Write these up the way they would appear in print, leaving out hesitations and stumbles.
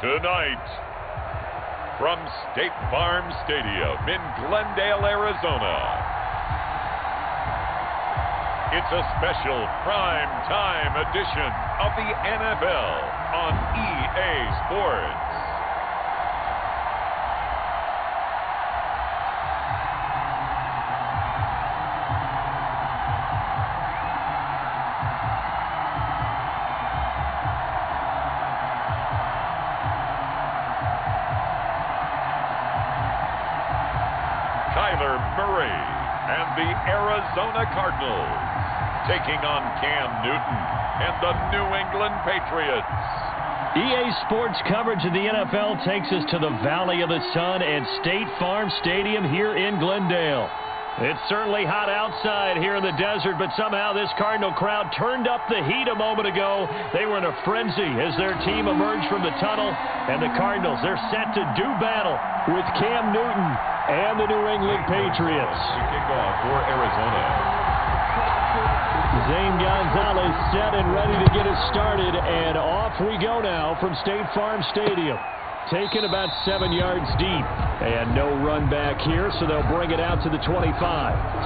Tonight, from State Farm Stadium in Glendale, Arizona, it's a special prime time edition of the NFL on EA Sports. Murray and the Arizona Cardinals taking on Cam Newton and the New England Patriots. EA Sports coverage of the NFL takes us to the Valley of the Sun at State Farm Stadium here in Glendale. It's certainly hot outside here in the desert, but somehow this Cardinal crowd turned up the heat a moment ago. They were in a frenzy as their team emerged from the tunnel, and the Cardinals, they're set to do battle with Cam Newton and the New England Patriots. Kickoff for Arizona. Zane Gonzalez set and ready to get us started, and off we go now from State Farm Stadium. Taken about 7 yards deep, and no run back here, so they'll bring it out to the 25.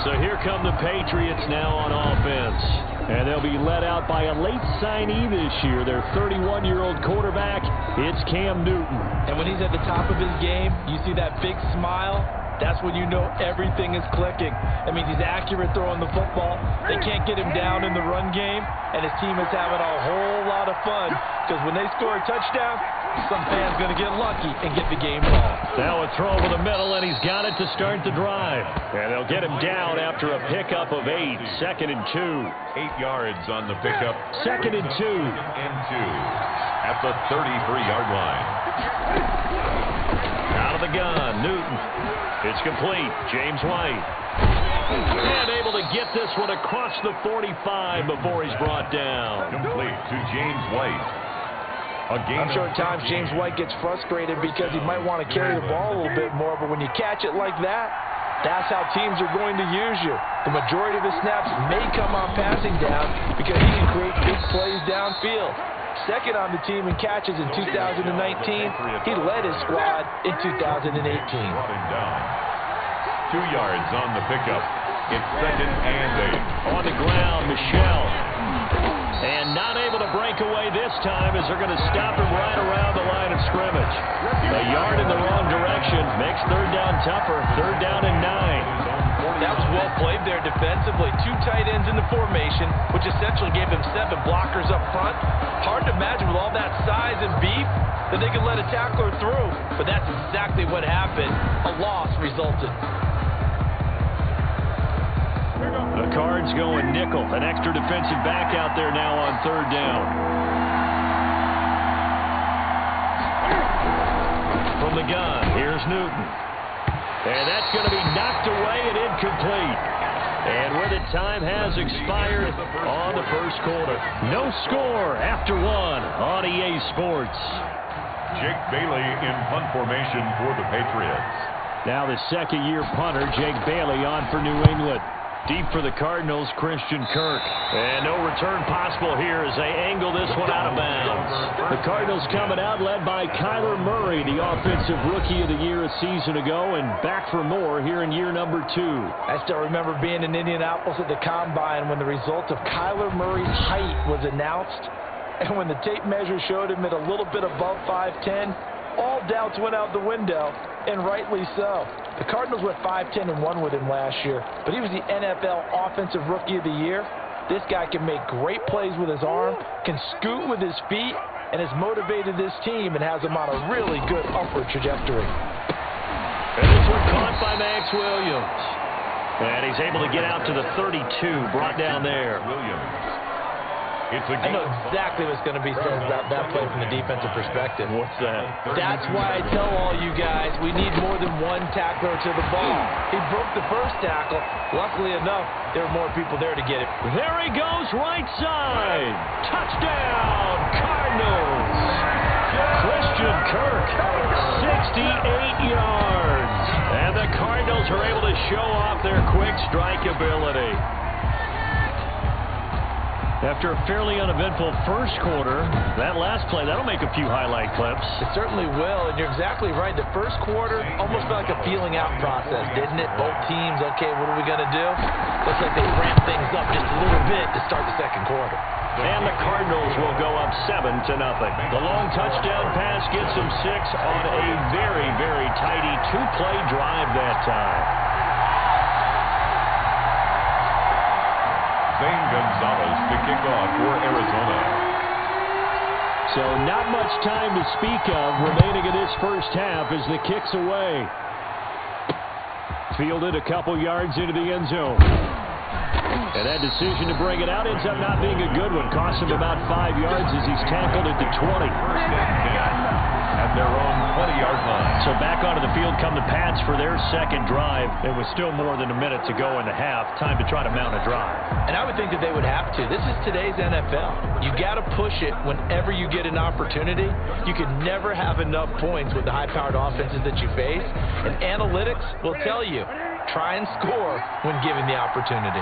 So here come the Patriots now on offense, and they'll be led out by a late signee this year, their 31-year-old quarterback. It's Cam Newton. And when he's at the top of his game, you see that big smile. That's when you know everything is clicking. That means he's accurate throwing the football. They can't get him down in the run game, and his team is having a whole lot of fun because when they score a touchdown, some fan's going to get lucky and get the game ball. Now a throw over the middle, and he's got it to start the drive. And they'll get him down after a pickup of 8. 2nd and 2. 8 yards on the pickup. 2nd and 2. And 2 at the 33-yard line. Out of the gun, Newton. It's complete. James White. And able to get this one across the 45 before he's brought down. Complete to James White. I'm sure at times James White gets frustrated because he might want to carry the ball a little bit more, but when you catch it like that, that's how teams are going to use you. The majority of his snaps may come on passing down because he can create big plays downfield. Second on the team in catches in 2019. He led his squad in 2018. 2 yards on the pickup. It's 2nd and 8. On the ground, Michelle. And not able to break away this time as they're going to stop him right around the line of scrimmage. A yard in the wrong direction makes 3rd down tougher. 3rd down and 9. That was well played there defensively. 2 tight ends in the formation, which essentially gave him 7 blockers up front. Hard to imagine with all that size and beef that they could let a tackler through, but that's exactly what happened. A loss resulted. The Cards going nickel. An extra defensive back out there now on 3rd down. From the gun, here's Newton. And that's going to be knocked away and incomplete. And where the time has expired on the first quarter. No score after 1 on EA Sports. Jake Bailey in punt formation for the Patriots. Now the 2nd-year punter, Jake Bailey, on for New England. Deep for the Cardinals, Christian Kirk. And no return possible here as they angle this one out of bounds. The Cardinals coming out led by Kyler Murray, the offensive rookie of the year a season ago, and back for more here in year number 2. I still remember being in Indianapolis at the Combine when the result of Kyler Murray's height was announced. And when the tape measure showed him at a little bit above 5'10", all doubts went out the window, and rightly so. The Cardinals went 5-10-1 with him last year, but he was the NFL Offensive Rookie of the Year. This guy can make great plays with his arm, can scoot with his feet, and has motivated this team and has them on a really good upward trajectory. And this one caught by Max Williams. And he's able to get out to the 32, brought down there. I know exactly what's going to be said about that play from the defensive perspective. What's that? That's why I tell all you guys we need more than one tackler to the ball. He broke the first tackle. Luckily enough, there were more people there to get it. There he goes, right side. Touchdown, Cardinals. Christian Kirk, 68 yards. And the Cardinals are able to show off their quick strike ability. After a fairly uneventful first quarter, that last play, that'll make a few highlight clips. It certainly will, and you're exactly right. The first quarter almost felt like a feeling out process, didn't it? Both teams, okay, what are we going to do? Looks like they ramped things up just a little bit to start the second quarter. And the Cardinals will go up 7-0. The long touchdown pass gets them 6 on a very, very tidy two-play drive that time. Zane Gonzalez to kick off for Arizona. So not much time to speak of remaining in this first half as the kick's away. Fielded a couple yards into the end zone. And that decision to bring it out ends up not being a good one. Cost him about 5 yards as he's tackled at the 20. First and 10 at their own 20-yard line. So back onto the field come the Pats for their second drive. It was still more than a minute to go in the half. Time to try to mount a drive. And I would think that they would have to. This is today's NFL. You got to push it whenever you get an opportunity. You can never have enough points with the high-powered offenses that you face. And analytics will tell you, try and score when given the opportunity.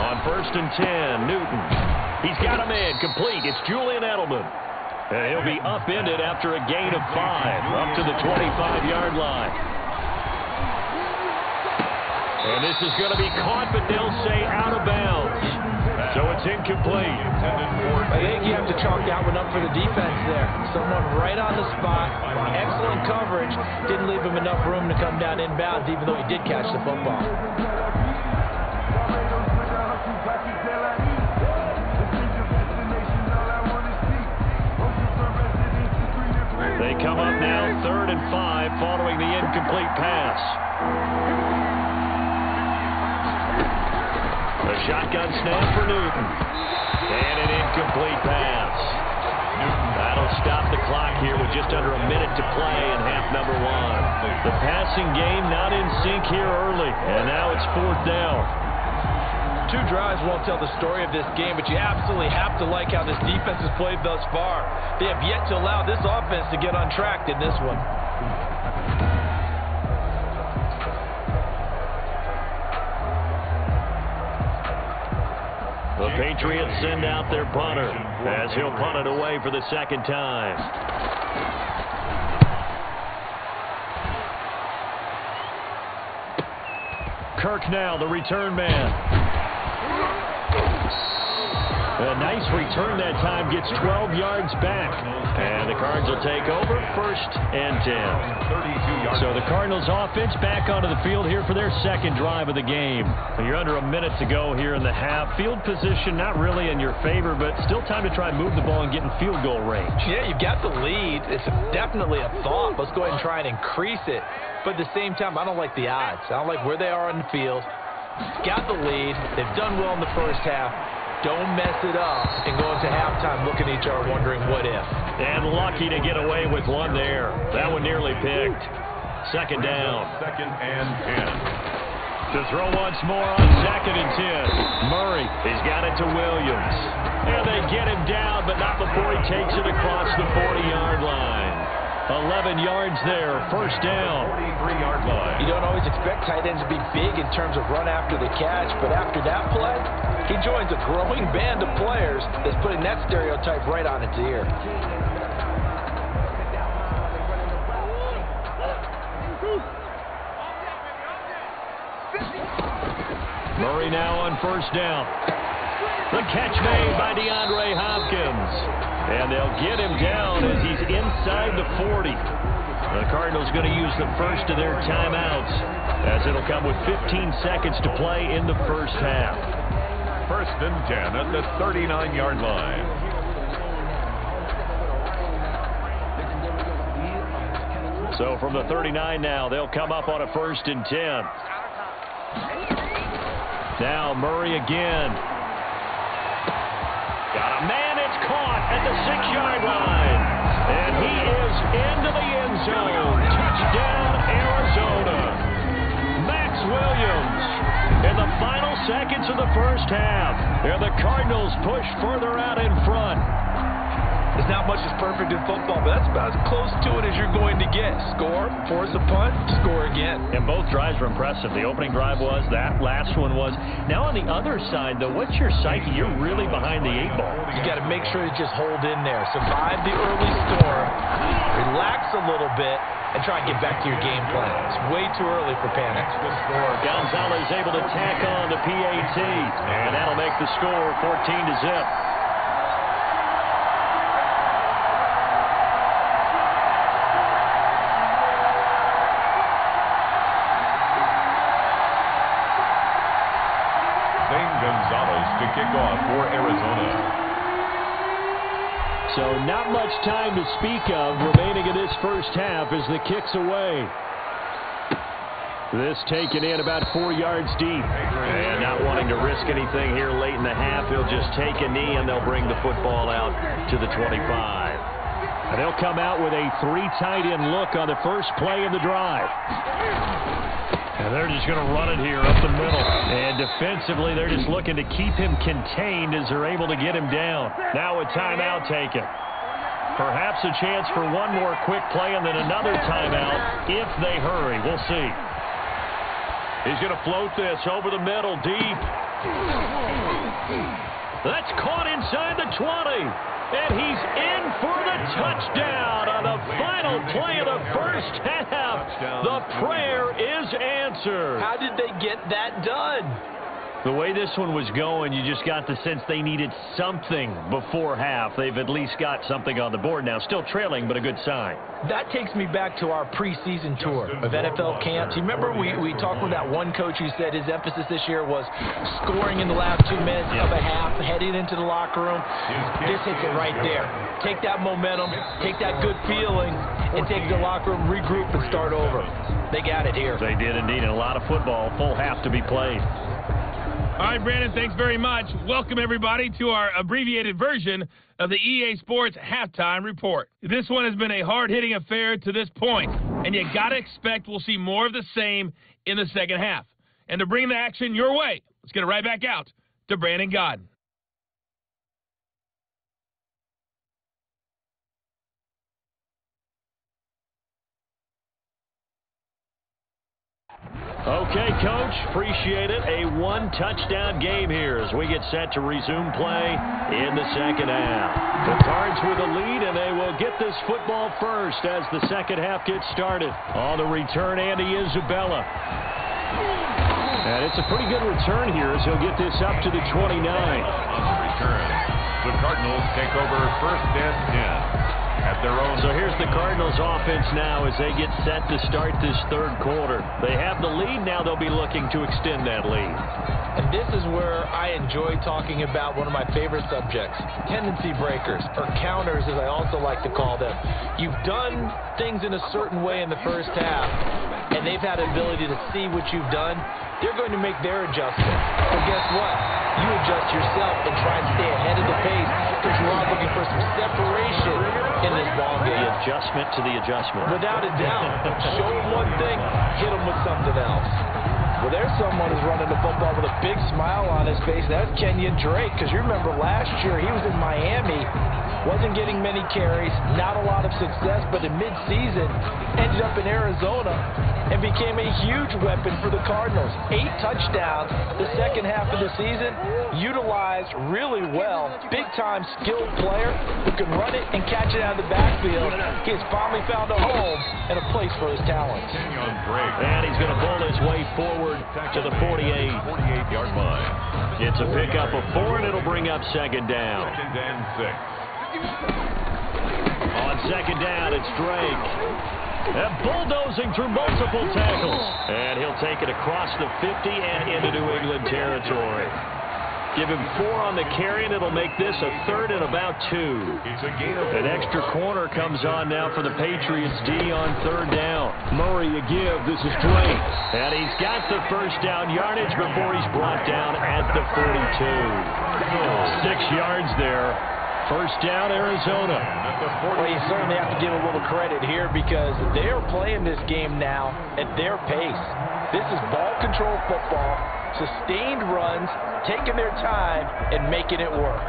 On 1st and 10, Newton. He's got him in, complete. It's Julian Edelman. And he'll be upended after a gain of 5, up to the 25-yard line. And this is going to be caught, but they'll say out of bounds. So it's incomplete. I think you have to chalk that one up for the defense there. Someone right on the spot. Excellent coverage. Didn't leave him enough room to come down inbounds, even though he did catch the football. They come up now 3rd and 5 following the incomplete pass. A shotgun snap for Newton. And an incomplete pass. That'll stop the clock here with just under a minute to play in half number 1. The passing game not in sync here early. And now it's 4th down. 2 drives won't tell the story of this game, but you absolutely have to like how this defense has played thus far. They have yet to allow this offense to get on track in this one. The Patriots send out their punter as he'll punt it away for the second time. Kirk now, the return man. A nice return that time, gets 12 yards back. And the Cards will take over 1st and 10. So the Cardinals offense back onto the field here for their second drive of the game. You're under a minute to go here in the half. Field position not really in your favor, but still time to try and move the ball and get in field goal range. Yeah, you've got the lead. It's definitely a thought. Let's go ahead and try and increase it. But at the same time, I don't like the odds. I don't like where they are on the field. Got the lead. They've done well in the first half. Don't mess it up and go into halftime looking at each other wondering what if. And lucky to get away with one there. That one nearly picked. Second down. 2nd and 10. To throw once more on 2nd and 10. Murray, he's got it to Williams. And they get him down, but not before he takes it across the 40-yard line. 11 yards there, 1st down. 43-yard line. You don't always expect tight ends to be big in terms of run after the catch, but after that play, he joins a growing band of players that's putting that stereotype right on its ear. Murray now on 1st down. The catch made by DeAndre Hopkins. And they'll get him down as he's inside the 40. The Cardinals going to use the first of their timeouts as it'll come with 15 seconds to play in the first half. 1st and 10 at the 39-yard line. So from the 39 now, they'll come up on a 1st and 10. Now Murray again. Got a man, it's caught at the 6-yard line. And he is into the end zone. Touchdown, Arizona. Max Williams in the final seconds of the first half. And the Cardinals push further out in front. There's not much that's perfect in football, but that's about as close to it as you're going to get. Score, force a punt, score again. And both drives were impressive. The opening drive was, that last one was. Now on the other side, though, what's your psyche? You're really behind the 8 ball. You got to make sure to just hold in there. Survive the early storm, relax a little bit, and try and get back to your game plan. It's way too early for panic. Gonzalez able to tack on the PAT, and that'll make the score 14-0. Gonzalez to kick off for Arizona. So not much time to speak of remaining in this first half as the kick's away. This taken in about 4 yards deep. And not wanting to risk anything here late in the half, he'll just take a knee and they'll bring the football out to the 25. And they'll come out with a 3 tight end look on the first play of the drive. And they're just going to run it here up the middle. And defensively, they're just looking to keep him contained as they're able to get him down. Now a timeout taken. Perhaps a chance for one more quick play and then another timeout if they hurry. We'll see. He's going to float this over the middle deep. That's caught inside the 20. And he's in for the touchdown on the final play of the first half. The prayer is answered. How did they get that done? The way this one was going, you just got the sense they needed something before half. They've at least got something on the board now. Still trailing, but a good sign. That takes me back to our preseason tour of NFL camps. You remember we talked with that one coach who said his emphasis this year was scoring in the last 2 minutes of a half, heading into the locker room. This hits it right there. Take that momentum, take that good feeling, and take the locker room, regroup, and start over. They got it here. They did indeed, and a lot of football, full half to be played. All right, Brandon, thanks very much. Welcome, everybody, to our abbreviated version of the EA Sports Halftime Report. This one has been a hard-hitting affair to this point, and you got to expect we'll see more of the same in the second half. And to bring the action your way, let's get it right back out to Brandon Godden. Okay, Coach, appreciate it. A one-touchdown game here as we get set to resume play in the second half. The Cards with a lead, and they will get this football first as the second half gets started. On the return, Andy Isabella. And it's a pretty good return here as he'll get this up to the 29. On the return, the Cardinals take over first and 10. At their own. So here's the Cardinals offense now as they get set to start this third quarter. They have the lead. Now they'll be looking to extend that lead. And this is where I enjoy talking about one of my favorite subjects, tendency breakers, or counters as I also like to call them. You've done things in a certain way in the first half, and they've had the ability to see what you've done. They're going to make their adjustment. So guess what? You adjust yourself and try and stay ahead of the pace because you are looking for some separation in this ball game. The adjustment to the adjustment. Without a doubt. Show them one thing, hit them with something else. Well, there's someone who's running the football with a big smile on his face. That's Kenyon Drake, because you remember last year he was in Miami, wasn't getting many carries, not a lot of success, but in midseason ended up in Arizona and became a huge weapon for the Cardinals. 8 touchdowns the second half of the season, utilized really well. Big-time skilled player who can run it and catch it out of the backfield. He has finally found a home and a place for his talents. And he's going to pull his way forward to the 48-yard line. It's a pickup of 4, and it'll bring up second down. Second and 6. On second down, it's Drake. And bulldozing through multiple tackles. And he'll take it across the 50 and into New England territory. Give him 4 on the carry, and it'll make this a third and about 2. It's a gain of 4. An extra corner comes on now for the Patriots D on third down. Murray a give. This is Drake. And he's got the first down yardage before he's brought down at the 42. 6 yards there. First down, Arizona. Well, you certainly have to give a little credit here because they're playing this game now at their pace. This is ball control football, sustained runs, taking their time and making it work.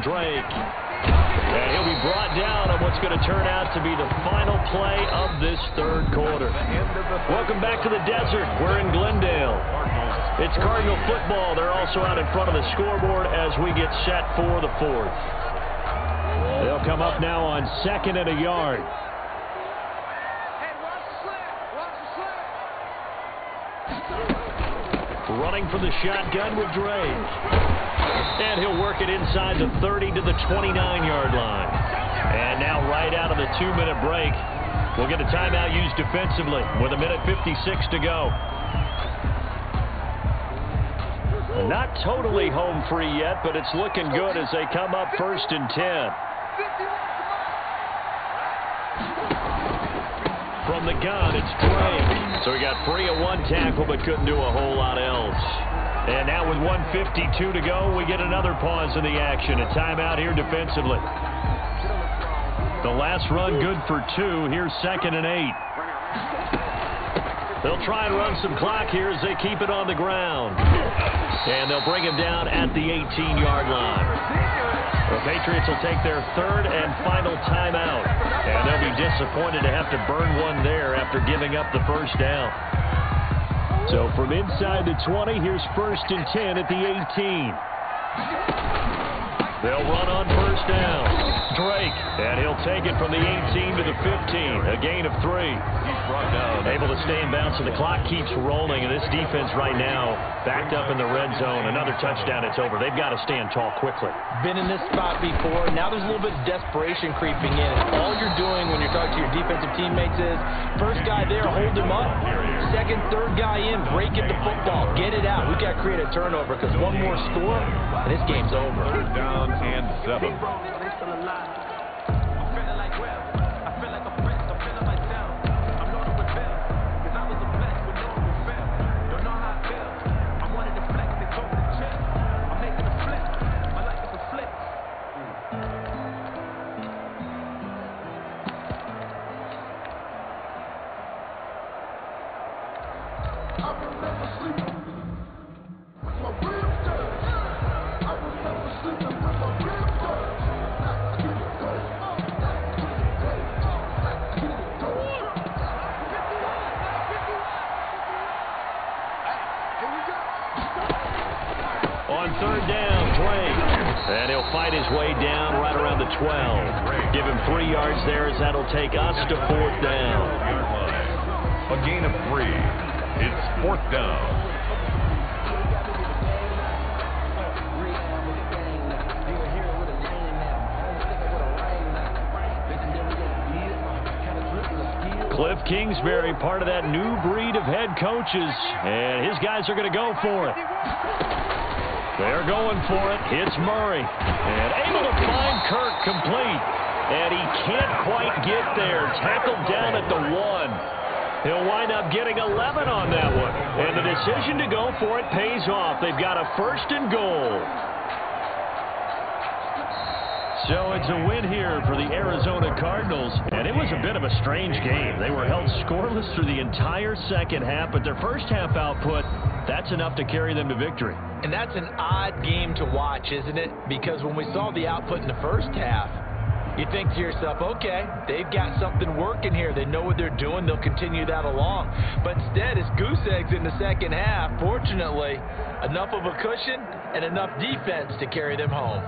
Drake. And he'll be brought down on what's going to turn out to be the final play of this third quarter. Welcome back to the desert. We're in Glendale. It's Cardinal football. They're also out in front of the scoreboard as we get set for the fourth. They'll come up now on 2nd and a yard. Running for the shotgun with Drake. And he'll work it inside the 30 to the 29-yard line. And now right out of the 2-minute break, we'll get a timeout used defensively with 1:56 to go. Not totally home free yet, but it's looking good as they come up 1st and 10. From the gun, it's Drake. So he got free of one tackle, but couldn't do a whole lot else. And now with 1:52 to go, we get another pause in the action. A timeout here defensively. The last run good for 2. Here's 2nd and 8. They'll try and run some clock here as they keep it on the ground. And they'll bring him down at the 18-yard line. The Patriots will take their 3rd and final timeout. And they'll be disappointed to have to burn one there after giving up the first down. So from inside the 20, here's 1st and 10 at the 18. They'll run on 1st down. Drake, and he'll take it from the 18 to the 15, a gain of 3. He's brought down. Able to stay in bounds, so the clock keeps rolling, and this defense right now backed up in the red zone. Another touchdown, it's over. They've got to stand tall quickly. Been in this spot before. Now there's a little bit of desperation creeping in. And all you're doing when you're talking to your defensive teammates is, first guy there, hold him up. Second, third guy in, break it to football. Get it out. We've got to create a turnover because one more score, and this game's over. 3rd down and 7. On 3rd down, Drake. And he'll fight his way down right around the 12. Give him 3 yards there as that'll take us to 4th down. A gain of 3. It's 4th down. Cliff Kingsbury, part of that new breed of head coaches, and his guys are going to go for it. They're going for it. It's Murray, and able to find Kirk complete, and he can't quite get there. Tackled down at the 1. He'll wind up getting 11 on that one, and the decision to go for it pays off. They've got a 1st and goal. So it's a win here for the Arizona Cardinals, and it was a bit of a strange game. They were held scoreless through the entire second half, but their first half output, that's enough to carry them to victory. And that's an odd game to watch, isn't it? Because when we saw the output in the first half, you think to yourself, okay, they've got something working here. They know what they're doing. They'll continue that along. But instead, it's goose eggs in the second half. Fortunately, enough of a cushion and enough defense to carry them home.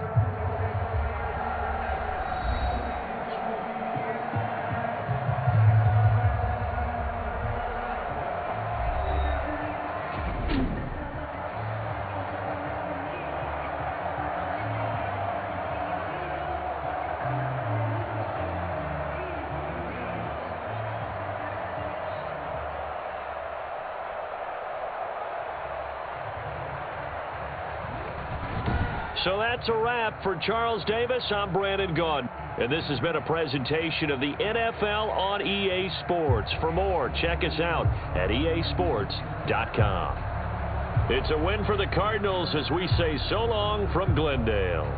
So that's a wrap for Charles Davis. I'm Brandon Gaudin, and this has been a presentation of the NFL on EA Sports. For more, check us out at easports.com. It's a win for the Cardinals as we say so long from Glendale.